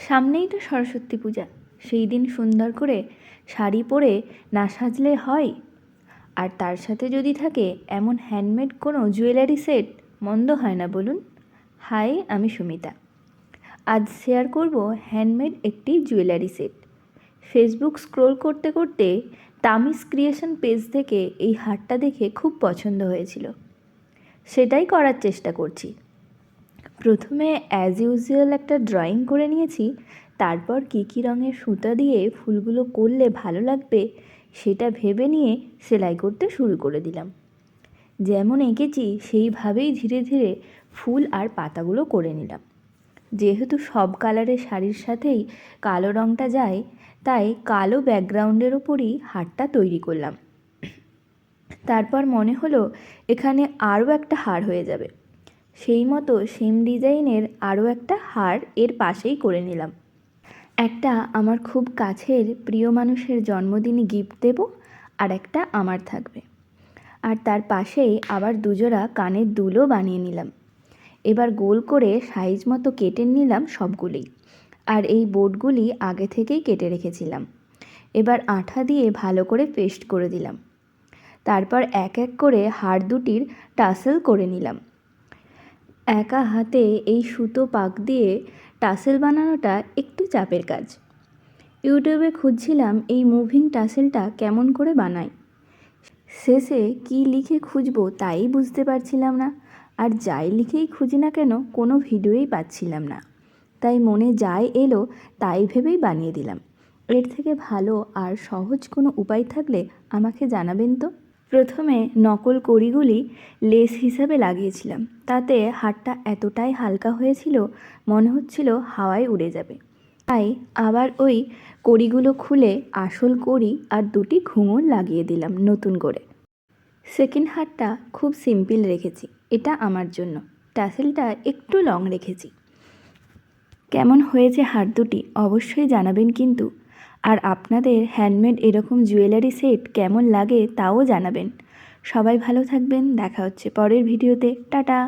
সামনেই তো সরস্বতী পূজা, সেই দিন সুন্দর করে শাড়ি পরে না সাজলে হয়? আর তার সাথে যদি থাকে এমন হ্যান্ডমেড কোনো জুয়েলারি সেট, মন্দ হয় না বলুন? হাই, আমি সুমিতা। আজ শেয়ার করব হ্যান্ডমেড একটি জুয়েলারি সেট। ফেসবুক স্ক্রোল করতে করতে তামিস ক্রিয়েশন পেজ থেকে এই হারটা দেখে খুব পছন্দ হয়েছিল, সেটাই করার চেষ্টা করছি। প্রথমে অ্যাজ ইউজুয়াল একটা ড্রয়িং করে নিয়েছি, তারপর কী কী রঙের সুতা দিয়ে ফুলগুলো করলে ভালো লাগবে সেটা ভেবে নিয়ে সেলাই করতে শুরু করে দিলাম। যেমন এঁকেছি সেইভাবেই ধীরে ধীরে ফুল আর পাতাগুলো করে নিলাম। যেহেতু সব কালারের শাড়ির সাথেই কালো রঙটা যায়, তাই কালো ব্যাকগ্রাউন্ডের ওপরই হারটা তৈরি করলাম। তারপর মনে হলো এখানে আরও একটা হার হয়ে যাবে, সেই মতো সেম ডিজাইনের আরও একটা হার এর পাশেই করে নিলাম। একটা আমার খুব কাছের প্রিয় মানুষের জন্মদিনে গিফট দেব, আর একটা আমার থাকবে। আর তার পাশেই আবার দুজোড়া কানের দুলও বানিয়ে নিলাম। এবার গোল করে সাইজ মতো কেটে নিলাম সবগুলোই, আর এই বোর্ডগুলি আগে থেকেই কেটে রেখেছিলাম। এবার আঠা দিয়ে ভালো করে পেস্ট করে দিলাম। তারপর এক এক করে হার দুটির টাসেল করে নিলাম। একা হাতে এই সুতো পাক দিয়ে টাসেল বানানোটা একটু চাপের কাজ। ইউটিউবে খুঁজছিলাম এই মুভিং টাসেলটা কেমন করে বানায়। শেষে কী লিখে খুঁজবো তাই বুঝতে পারছিলাম না, আর যাই লিখেই খুঁজি না কেন কোনো ভিডিওই পাচ্ছিলাম না। তাই মনে যাই এলো তাই ভেবেই বানিয়ে দিলাম। এর থেকে ভালো আর সহজ কোনো উপায় থাকলে আমাকে জানাবেন তো। প্রথমে নকল কড়িগুলি লেস হিসাবে লাগিয়েছিলাম, তাতে হারটা এতটাই হালকা হয়েছিল মনে হচ্ছিল হাওয়ায় উড়ে যাবে। তাই আবার ওই কড়িগুলো খুলে আসল কড়ি আর দুটি ঘুঙুর লাগিয়ে দিলাম নতুন করে। সেকেন্ড হারটা খুব সিম্পল রেখেছি, এটা আমার জন্য। টাসেলটা একটু লং রেখেছি। কেমন হয়েছে হার দুটি অবশ্যই জানাবেন কিন্তু। আর আপনাদের হ্যান্ডমেড এরকম জুয়েলারি সেট কেমন লাগে তাও জানাবেন। সবাই ভালো থাকবেন, দেখা হচ্ছে পরের ভিডিওতে। টাটা।